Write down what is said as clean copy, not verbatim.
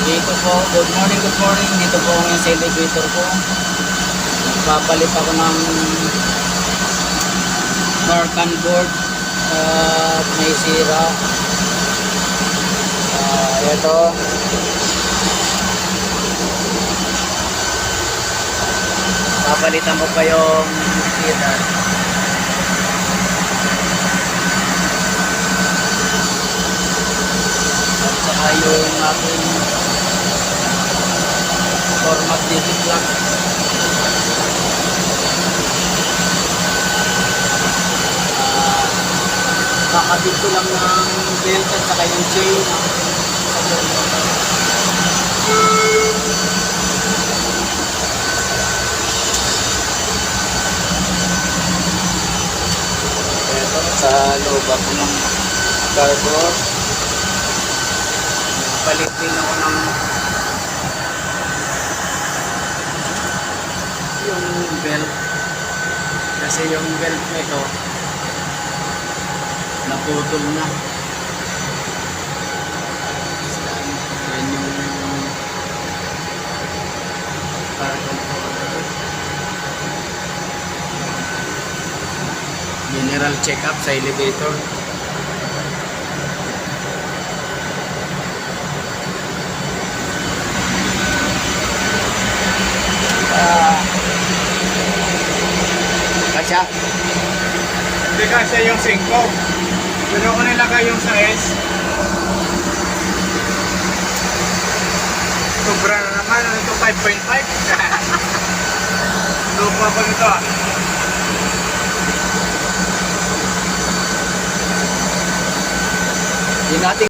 Dito po, good morning, good morning. Dito po ngayon sa elevator ko. Papalit ako ng Narcan board at may sira. Ito. Papalitan ko pa yung sira. At saka yung aking format digit lock. Kakabit ko lang ng belt at saka yung chain. Ito sa loob ako ng car door. Palit din ako ng yung belt kasi yung belt nito naputol na. Yan yung car controller. General check-up sa elevator. Kasya? Hindi kasi yung 5. Pero kung nilagay yung sa S, sobra na naman. Ano ito? 5.5? Lupa ko nito ah. Hindi natin